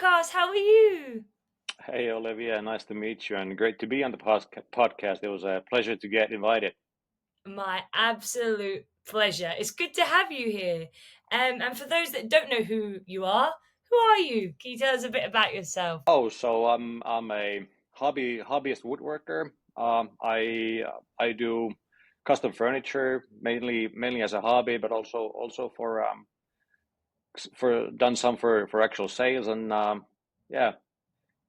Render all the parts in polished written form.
podcast. How are you? Hey, Olivia, nice to meet you and great to be on the podcast. It was a pleasure to get invited. My absolute pleasure. It's good to have you here. And for those that don't know who you are, who are you? Can you tell us a bit about yourself? I'm a hobbyist woodworker. I do custom furniture mainly as a hobby, but also for done some for actual sales and yeah,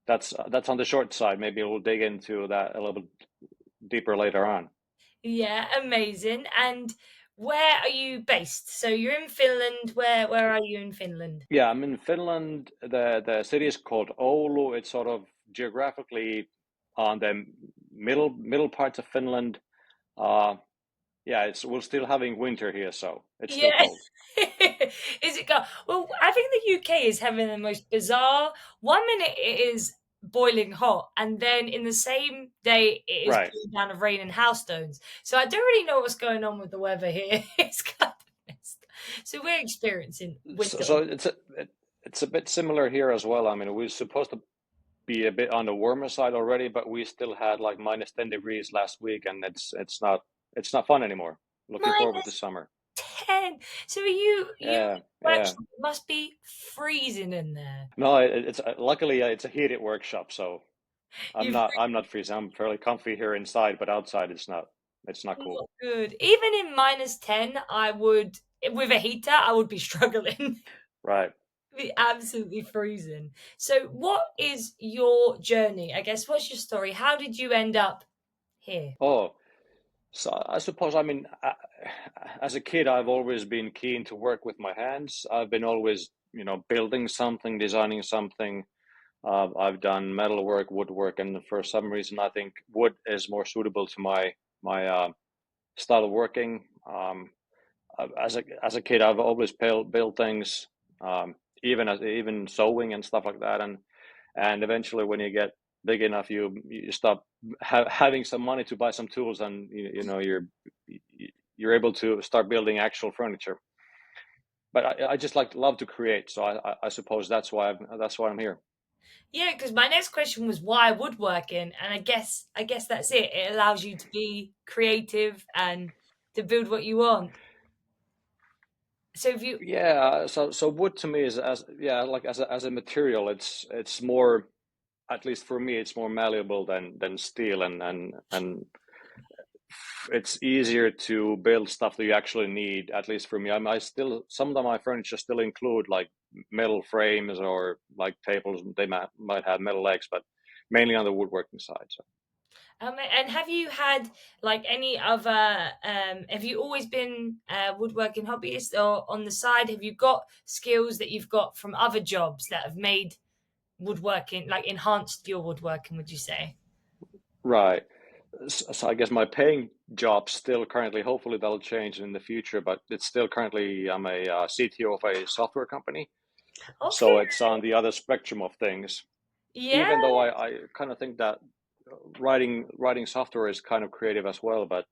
that's on the short side. Maybe we'll dig into that a little bit deeper later on. Yeah, amazing. And where are you based? So you're in Finland. Where are you in Finland? Yeah, I'm in Finland. The city is called Oulu. It's sort of geographically on the middle parts of Finland. Uh, yeah, it's we're still having winter here, so it's still Yeah. cold. Is it go? Well, I think the UK is having the most bizarre. One minute it is boiling hot, and then in the same day it is Right. pouring down of rain and hailstones. So I don't really know what's going on with the weather here. It's kind of messed. So we're experiencing So, winter. so it's a bit similar here as well. I mean, we're supposed to be a bit on the warmer side already, but we still had like minus 10 degrees last week, and it's not fun anymore. Looking forward to Minus summer. 10. So are you Yeah, yeah. workshop? It must be freezing in there. No, it's luckily it's a heated workshop, so I'm You've not freezing. I'm fairly comfy here inside, but outside it's not cool. not good. Even in minus 10, I would, with a heater, I would be struggling. Right. Be absolutely freezing. So, what is your journey? I guess, what's your story? How did you end up here? Oh, so I suppose I mean as a kid I've always been keen to work with my hands. I've been always, building something, designing something. I've done metalwork, woodwork, and for some reason I think wood is more suitable to my style of working. As a kid, I've always built things, even sewing and stuff like that. And eventually, when you get big enough, you stop having some money to buy some tools, and you're able to start building actual furniture. But I just love to create, so I suppose that's why I'm here. Yeah, because my next question was why woodworking, and I guess that's it. It allows you to be creative and to build what you want. So, if you Yeah, so wood to me is as yeah like as a material, it's more, at least for me, it's more malleable than steel, and it's easier to build stuff that you actually need. At least for me, I still, some of my furniture still include like metal frames or like tables. They might have metal legs, but mainly on the woodworking side. So and have you had like any other? Have you always been a woodworking hobbyist, or on the side, have you got skills that you've got from other jobs that have made woodworking, like enhanced your woodworking? Would you say? right. So I guess my paying job still currently, hopefully that'll change in the future, but it's still currently, I'm a CTO of a software company. Okay. So it's on the other spectrum of things. Yeah. Even though I kind of think that writing software is kind of creative as well, but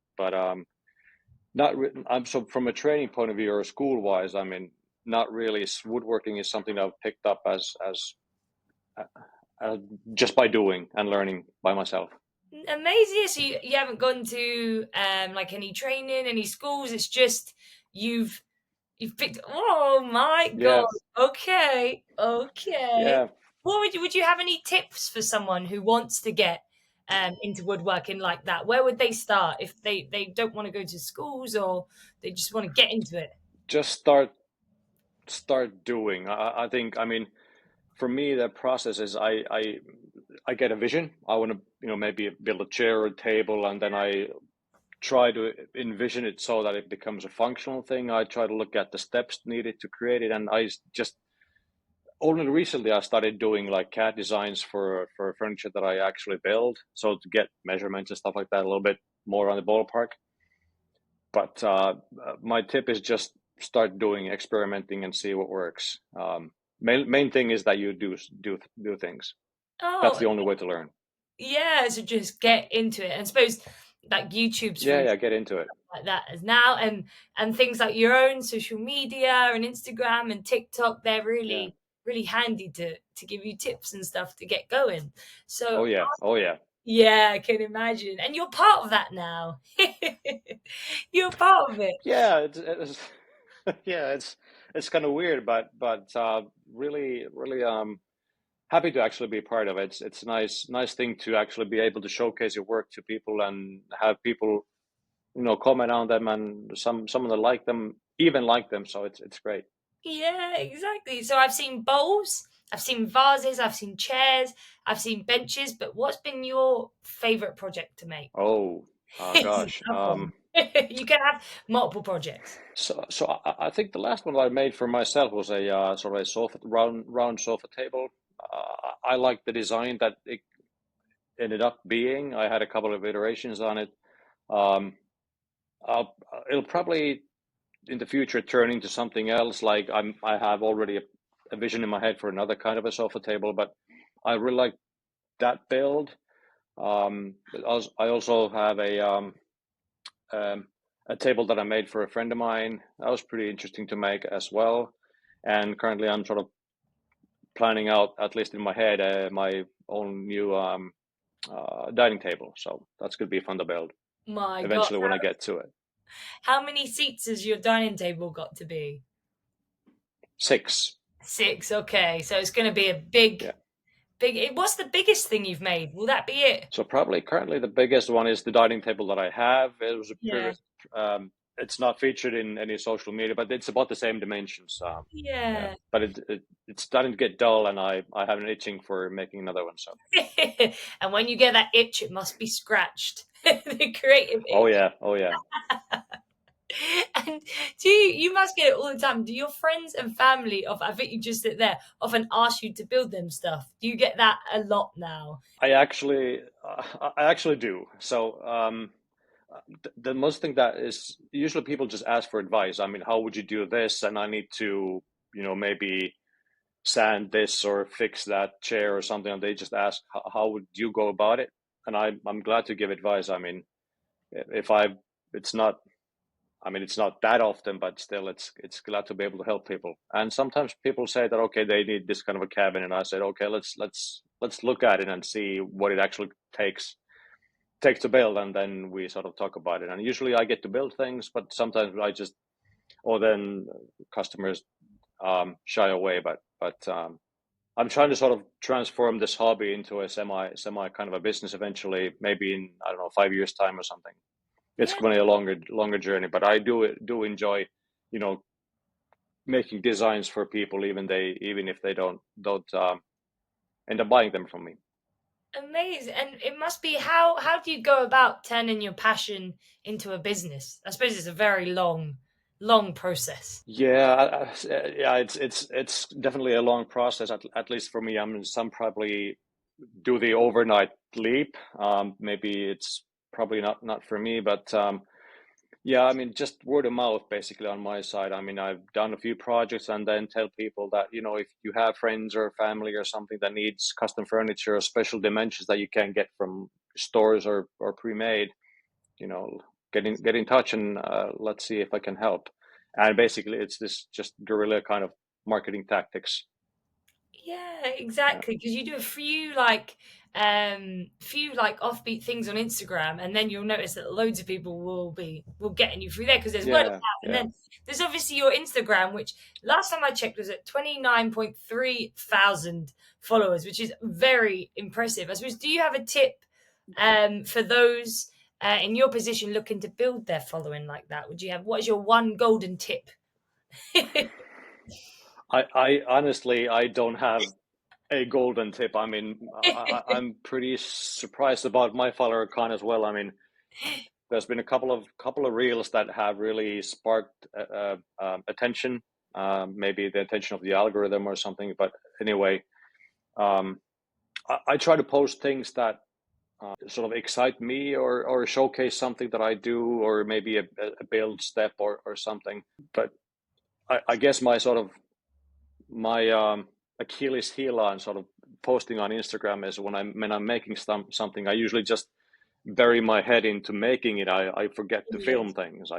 not I'm so from a training point of view or school wise, I mean, not really. Woodworking is something I've picked up as uh, uh, just by doing and learning by myself. Amazing. So you haven't gone to like any training, any schools. It's just you've you've picked. Oh my god. Yeah, Okay. Okay. yeah. What would you have any tips for someone who wants to get into woodworking like that? Where would they start if they don't want to go to schools or they just want to get into it? Just start doing. I think, I mean, for me the process is I get a vision. I want to, maybe build a chair or a table, and then I try to envision it so that it becomes a functional thing. I try to look at the steps needed to create it, and just only recently I started doing like CAD designs for furniture that I actually build, so to get measurements and stuff like that a little bit more on the ballpark. But my tip is just start doing, experimenting, and see what works. Main thing is that you do things. That's Oh, the only way to learn. yeah. So just get into it. And suppose like YouTube's Yeah, free yeah, get into it. like that as now, and things like your own social media and Instagram and TikTok, they're Yeah. really really handy to give you tips and stuff to get going. Oh So yeah, oh yeah. yeah, I can imagine. And you're part of that now. You're part of it. Yeah, it's yeah, it's kind of weird, but really really happy to actually be part of it. It's a nice thing to actually be able to showcase your work to people and have people, comment on them, and someone that like them. So it's great. Yeah, exactly. So I've seen bowls, I've seen vases, I've seen chairs, I've seen benches, but what's been your favorite project to make? Oh, It's a gosh. tough one. You can have multiple projects. I think the last one that I made for myself was a sort of a round sofa table. I like the design that it ended up being. I had a couple of iterations on it. Um, it'll probably in the future turn into something else. Like I have already a vision in my head for another kind of a sofa table, but I really like that build. But I also have um, a table that I made for a friend of mine. That was pretty interesting to make as well. And currently, I'm sort of planning out, at least in my head, my own new dining table. So that's going to be fun to build My gosh, eventually when I get to it. how many seats has your dining table got to be? 6. Six. Okay, so it's going to be a Yeah. What's the biggest thing you've made? Will that be it? So probably currently the biggest one is the dining table that I have. It was a Yeah. previous. It's not featured in any social media, but it's about the same dimensions. Yeah, Yeah. but it's starting to get dull, and I have an itching for making another one. So And when you get that itch, it must be scratched. The creative oh itch. yeah, oh yeah. And you must get it all the time. Do your friends and family of I think you just sit there often ask you to build them stuff? Do you get that a lot now? I actually do. So the most thing that is usually people just ask for advice. I mean, how would you do this? And I need to, maybe sand this or fix that chair or something. And they just ask, how would you go about it? And I'm glad to give advice. I mean, if I, it's not, I mean, it's not that often, but still, it's glad to be able to help people. And sometimes people say that okay, they need this kind of a cabin, and I said okay, let's look at it and see what it actually takes to build, and then we sort of talk about it. And usually I get to build things, but sometimes I just or then customers shy away. But I'm trying to sort of transform this hobby into a semi kind of a business eventually, maybe in I don't know 5 years time or something. It's Yeah. going to be a longer journey, but I do enjoy, you know, making designs for people, even if they don't end up buying them from me. Amazing. And it must be how do you go about turning your passion into a business? I suppose it's a very long process. Yeah, yeah, it's definitely a long process. At least for me, I mean, some probably do the overnight leap. Maybe it's probably not for me, but yeah, I mean, just word of mouth basically on my side. I mean, I've done a few projects and then tell people that, if you have friends or family or something that needs custom furniture or special dimensions that you can't get from stores or pre-made, you know, get in touch and let's see if I can help. And basically, it's this just guerrilla kind of marketing tactics. Yeah, Yeah. exactly. Because you do few like offbeat things on Instagram, and then you'll notice that loads of people will getting you through there because there's word of Yeah, mouth. And yeah. then there's obviously your Instagram, which last time I checked was at 29.3 thousand followers, which is very impressive. I suppose, do you have a tip for those in your position looking to build their following like that? What is your one golden tip? I honestly I don't have a golden tip. I mean, I'm pretty surprised about my follower count as well. I mean, there's been a couple of reels that have really sparked attention, maybe the attention of the algorithm or something. But anyway, um, I try to post things that sort of excite me or showcase something that I do, or maybe a build step or something. But I guess my Achilles heel on sort of posting on Instagram is when I'm making something. I usually just bury my head into making it. I forget to Yes. film things.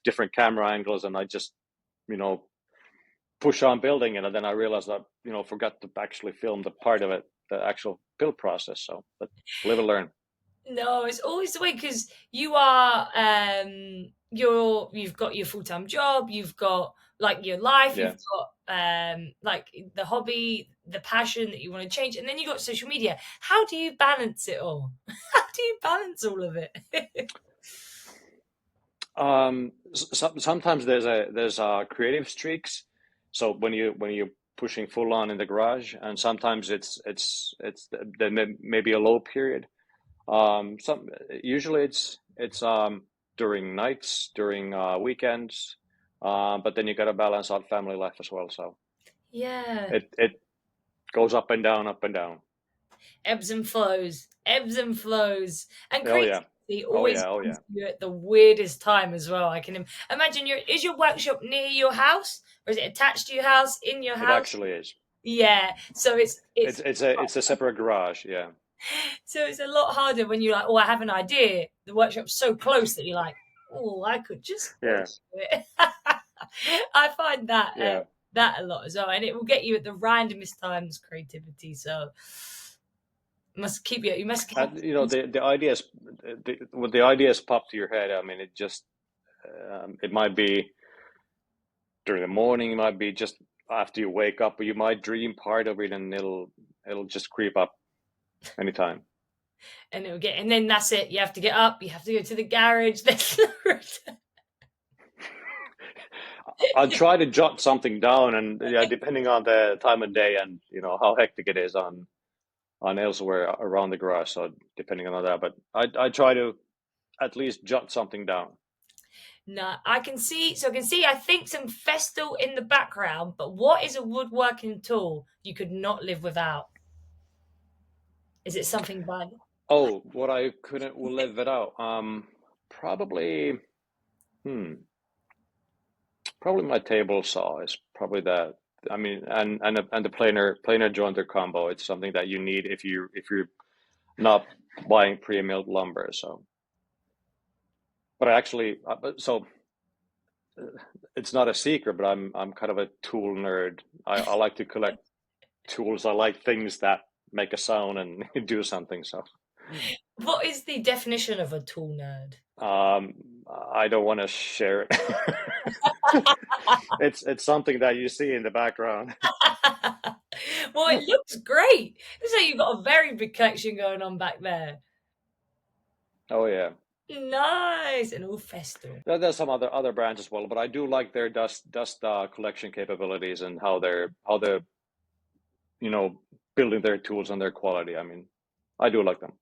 Different camera angles, and I just you know push on building it, and then I realized that forgot to actually film the part of it, the actual build process. So, but live and learn. No, it's always the way because you are you've got your full-time job, you've got like your life, Yeah. you've got like the hobby, the passion that you want to change, and then you got social media. How do you balance it all? How do you balance all of it? Sometimes there's creative streaks. So when you're pushing full on in the garage, and sometimes it's there may be a low period. Some Usually it's during nights, during weekends, but then you got to balance out family life as well. So Yeah. it goes up and down, up and down. Ebbs and flows, ebbs and flows, and Oh yeah, creativity oh always yeah, oh comes yeah. to you at the weirdest time as well. I can imagine is your workshop near your house, or is it attached to your house, in your It house? actually is. Yeah, so It's a separate garage. Yeah, so it's a lot harder when you're like, oh, I have an idea. The workshop's so close that you're like, oh, I could just go yeah, to it. I find yeah. that a lot as well, and it will get you at the randomest times creativity. So must keep you. You must have. And the ideas, when the ideas pop to your head, I mean, it might be during the morning, it might be just after you wake up, or you might dream part of it, and it'll just creep up anytime. And it'll get, and then that's it. You have to get up. You have to go to the garage. There's no return. I'll try to jot something down, and yeah, depending on the time of day and how hectic it is on elsewhere around the garage. So depending on that, but I try to at least jot something down. No, I can see. So I can see. I think some festal in the background. But what is a woodworking tool you could not live without? Is it something by? Oh, what I couldn't live it out. Probably. Hmm. Probably my table saw is probably that. I mean, and the planer jointer combo. It's something that you need if you're not buying pre-milled lumber. So, but I actually, so it's not a secret, but I'm kind of a tool nerd. I like to collect tools. I like things that make a sound and do something. So, What is the definition of a tool nerd? um, I don't want to share it. It's something that you see in the background. Well, it looks great. Looks like you've got a very big collection going on back there. Oh yeah. Nice and all festal. There's some other brands as well, but I do like their dust collection capabilities and how they're you know building their tools and their quality. I mean, I do like them.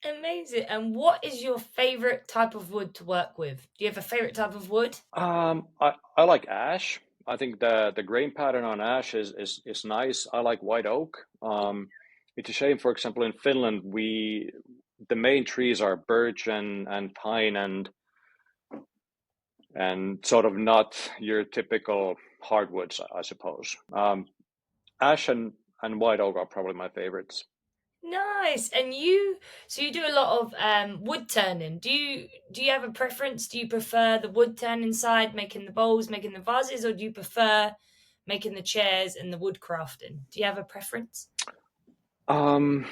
Amazing. And what is your favorite type of wood to work with? Do you have a favorite type of wood? I like ash. I think the grain pattern on ash is nice. I like white oak. It's a shame, for example, in Finland, the main trees are birch and pine and sort of not your typical hardwoods, I suppose. Ash and white oak are probably my favorites. Nice. And so you do a lot of wood turning. Do you have a preference? Do you prefer the wood turning side, making the bowls, making the vases, or do you prefer making the chairs and the wood crafting? Do you have a preference? Um,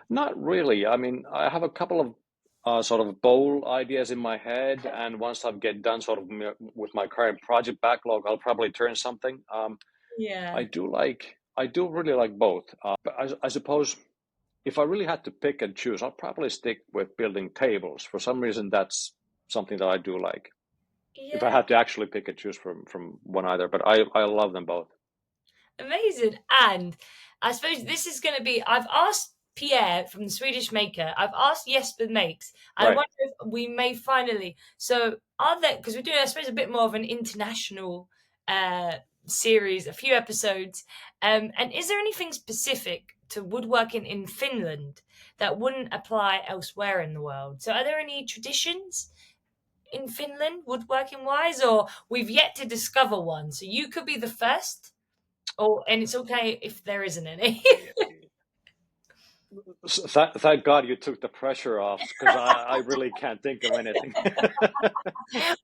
Not really. I mean, I have a couple of sort of bowl ideas in my head, and once I get done sort of with my current project backlog, I'll probably turn something. Yeah. I do really like both. But I suppose if I really had to pick and choose, I'll probably stick with building tables. For some reason, that's something that I do like. If I Yeah. had to actually pick and choose from one either, but I love them both. Amazing. And I suppose this is going to be, I've asked Pierre from the Swedish Maker, I've asked Jesper Makes, and I Right. wonder if we may finally. So, are there, because we're doing, I suppose, a bit more of an international uh, series, a few episodes. And is there anything specific to woodworking in Finland that wouldn't apply elsewhere in the world? So, are there any traditions in Finland, woodworking wise, or we've yet to discover one? So, you could be the first. Oh, and it's okay if there isn't any. Thank God you took the pressure off because I really can't think of anything.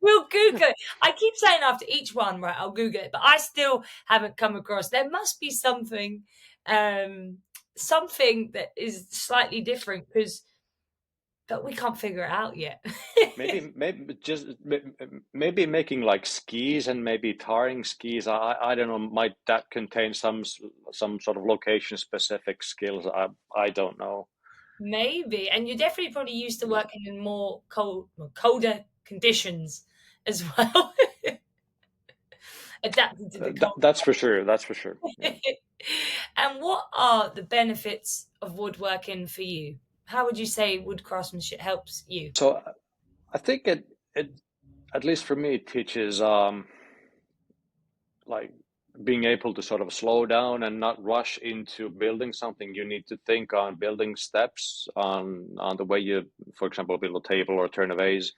We'll Google it. I keep saying after each one, right, I'll Google it, but I still haven't come across. There must be something, um, something that is slightly different because, but we can't figure it out yet. Maybe making like skis and maybe tarring skis. I don't know. Might that contain some sort of location specific skills? I don't know. Maybe, and you're definitely probably used to working in more colder conditions as well, adapting to the cold. That's for sure. That's for sure. Yeah. And what are the benefits of woodworking for you? How would you say wood craftsmanship helps you? So I think it at least for me it teaches like being able to sort of slow down and not rush into building something. You need to think on building steps on the way you, for example, build a table or turn a vase,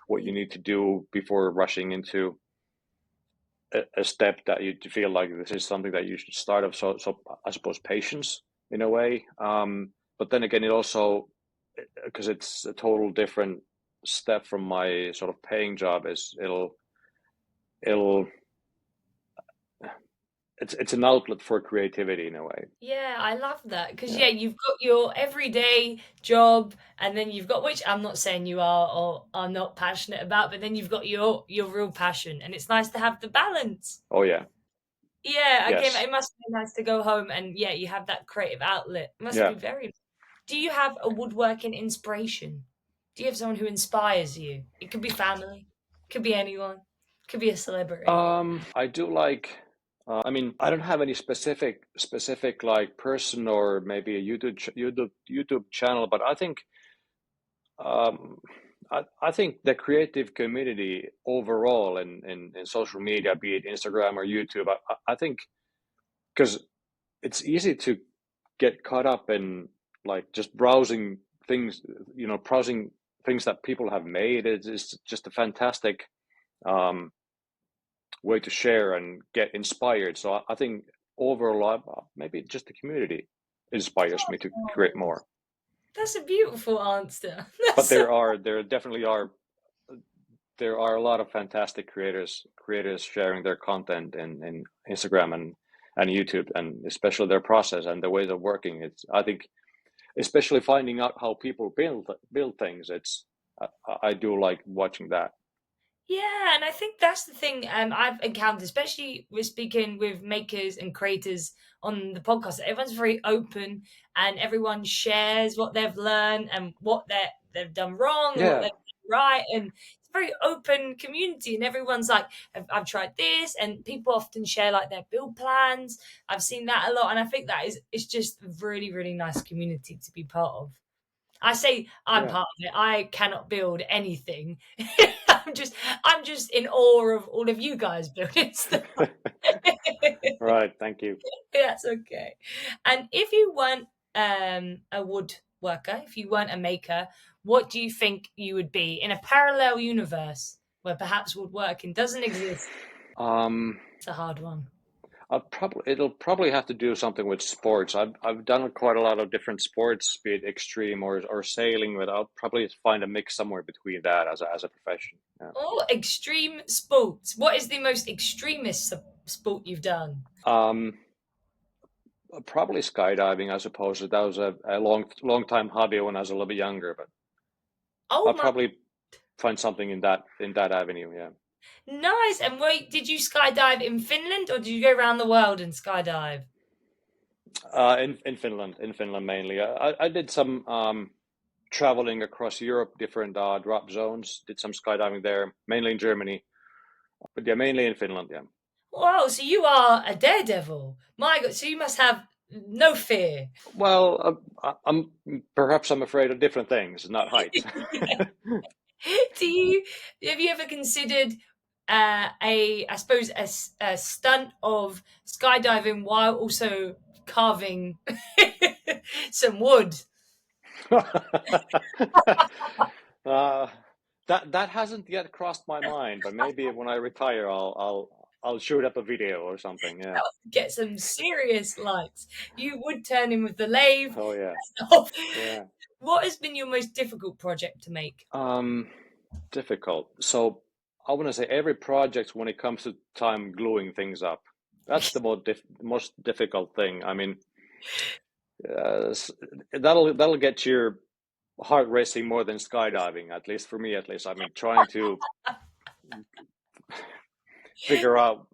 what you need to do before rushing into a step that you feel like this is something that you should start off. So I suppose patience in a way. But then again, it also, because it's a total different step from my sort of paying job, is it'll it's an outlet for creativity in a way. Yeah, I love that because Yeah. yeah, you've got your everyday job, and then you've got which I'm not saying you are or are not passionate about, but then you've got your real passion, and it's nice to have the balance. Oh yeah. Yeah, okay, Yes. it must be nice to go home and yeah, you have that creative outlet. It must Yeah. be very. Do you have a woodworking inspiration? Do you have someone who inspires you? It could be family, could be anyone, could be a celebrity. I do like. I mean, I don't have any specific like person or maybe a YouTube channel, but I think um, I think the creative community overall in social media, be it Instagram or YouTube, I think because it's easy to get caught up in like just browsing things, browsing things that people have made. It's just a fantastic um, way to share and get inspired. So I think overall, maybe just the community inspires me to create Oh, more. that's a beautiful answer. But That's so there definitely there are a lot of fantastic creators sharing their content in Instagram and YouTube, and especially their process and the ways of working. It's I think especially finding out how people build things. I do like watching that. yeah, and I think that's the thing I've encountered, especially with speaking with makers and creators on the podcast. Everyone's very open, and everyone shares what they've learned and what they've done wrong and what Yeah, they've done right. And it's a very open community, and everyone's like, I've tried this, and people often share like their build plans. I've seen that a lot, and I think that is it's just a really really nice community to be part of. I say I'm yeah. part of it. I cannot build anything. I'm just I'm just in awe of all of you guys building stuff. Right. Thank you. That's okay. And if you weren't a woodworker, if you weren't a maker, what do you think you would be in a parallel universe where perhaps woodworking doesn't exist? Um, It's a hard one. it'll probably have to do something with sports. I've done quite a lot of different sports, be it extreme or sailing, but I'll probably find a mix somewhere between that as a profession. Yeah. Oh, extreme sports. What is the most extremist sport you've done? Um, Probably skydiving, I suppose. That was a long time hobby when I was a little bit younger, but Oh I'll my, probably find something in that avenue. Yeah. nice. And wait, did you skydive in Finland or did you go around the world and skydive? In Finland mainly. I did some traveling across Europe, different drop zones. Did some skydiving there, mainly in Germany, but yeah, mainly in Finland. Yeah. Wow, so you are a daredevil. My God, so you must have no fear. Well, I'm afraid of different things, not heights. Do you have you ever considered a I suppose a stunt of skydiving while also carving some wood? uh, that hasn't yet crossed my mind, but maybe when I retire, I'll I'll shoot up a video or something. Yeah. That would get some serious likes. You would turn in with the lathe. Oh yeah. Yeah. What has been your most difficult project to make? Um, difficult. So I want to say every project when it comes to time gluing things up, that's the most difficult thing. I mean, that'll get your heart racing more than skydiving, at least for me, at least. I mean, trying to figure out,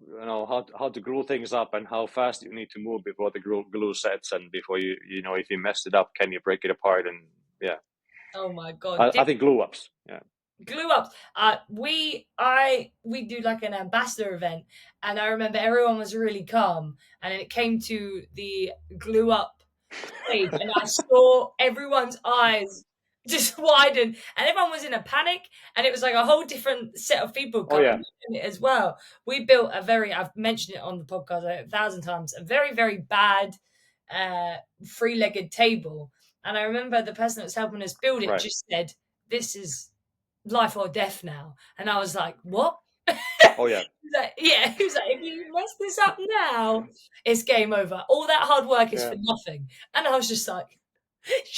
how to glue things up and how fast you need to move before the glue sets, and before if you messed it up, can you break it apart? And yeah, Oh my God. I think glue ups. Yeah. Glue ups. We do like an ambassador event, and I remember everyone was really calm, and then it came to the glue up stage, and I saw everyone's eyes just widen, and everyone was in a panic, and it was like a whole different set of people Oh coming yeah. in it as well. We built I've mentioned it on the podcast like 1,000 times, a very, very bad three-legged table. And I remember the person that was helping us build it Right. just said, "This is life or death now." And I was like, "What?" Oh yeah. He was like, "If you mess this up now, it's game over. All that hard work is Yeah. for nothing." And I was just like,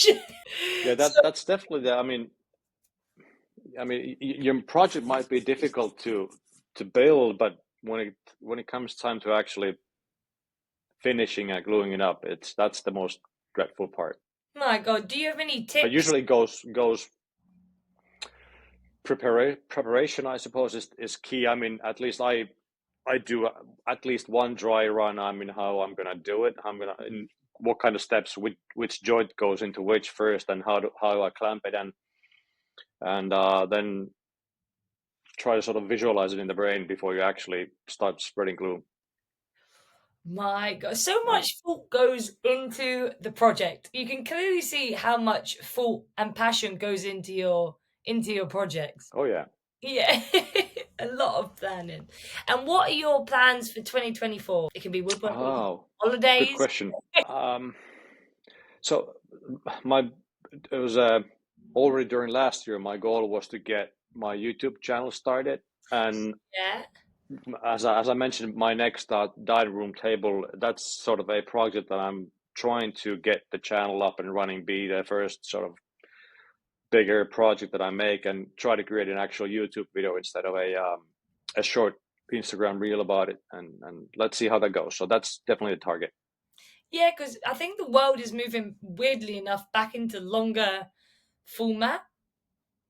Yeah. so, That's definitely the. Your project might be difficult to build, but when it comes time to actually finishing and gluing it up, that's the most dreadful part. my God, do you have any But tips? usually goes preparation, I suppose, is key. I mean, at least I do at least one dry run. I mean, how I'm gonna do it. In what kind of steps, which joint goes into which first, and how I clamp it, and then try to sort of visualize it in the brain before you actually start spreading glue. My God, so Yeah. much thought goes into the project. You can clearly see how much thought and passion goes into your projects. Oh yeah. Yeah, a lot of planning. And what are your plans for 2024? It can be woodworking, Oh, good holidays. question. Um, so my it was already during last year. My goal was to get my YouTube channel started, and Yeah. as I mentioned, my next dining room table, that's sort of a project that I'm trying to get the channel up and running, be the first sort of bigger project that I make, and try to create an actual YouTube video instead of a short Instagram reel about it, and let's see how that goes. So that's definitely the target. Yeah, because I think the world is moving weirdly enough back into longer format.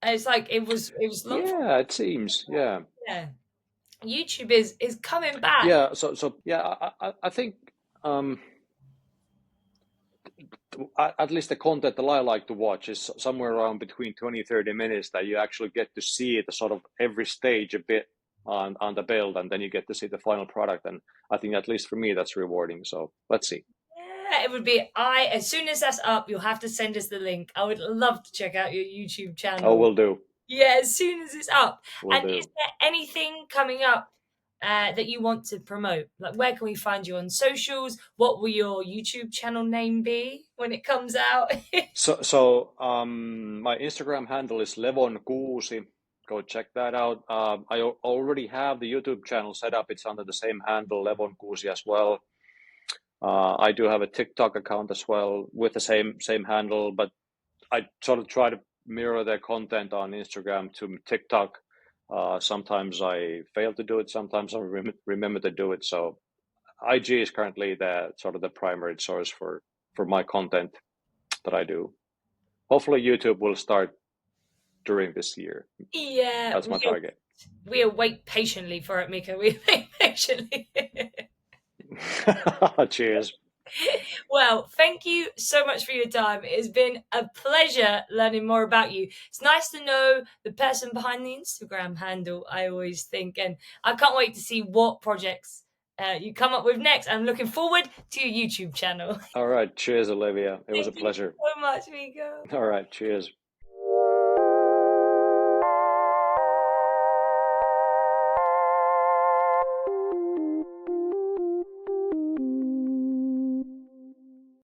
It's like it was long format. Yeah, it seems. Yeah. Yeah. YouTube is coming back. Yeah, so yeah, I think um, at least the content that I like to watch is somewhere around between 20-30 minutes, that you actually get to see the sort of every stage a bit on the build, and then you get to see the final product. And I think at least for me that's rewarding. So let's see. Yeah, it would be as soon as that's up, you'll have to send us the link. I would love to check out your YouTube Oh, channel. we'll do. Yeah, as soon as it's up. We'll And is do. there anything coming up that you want to promote? Like, where can we find you on socials? What will your YouTube channel name be when it comes out? So my Instagram handle is levon6. Go check that out. I already have the YouTube channel set up. It's under the same handle, levon6 as well. I do have a TikTok account as well with the same handle, but I sort of try to mirror their content on Instagram to TikTok. Sometimes I fail to do it. Sometimes I remember to do it. So IG is currently the sort of the primary source for my content that I do. Hopefully, YouTube will start during this year. Yeah, That's my target. we'll wait patiently for it, Mika. We wait patiently. Cheers. Well, thank you so much for your time. It has been a pleasure learning more about you. It's nice to know the person behind the Instagram handle, I always think. And I can't wait to see what projects you come up with next. I'm looking forward to your YouTube channel. All right. Cheers, Olivia. It was a Thank you pleasure. so much, Miko. All right. Cheers.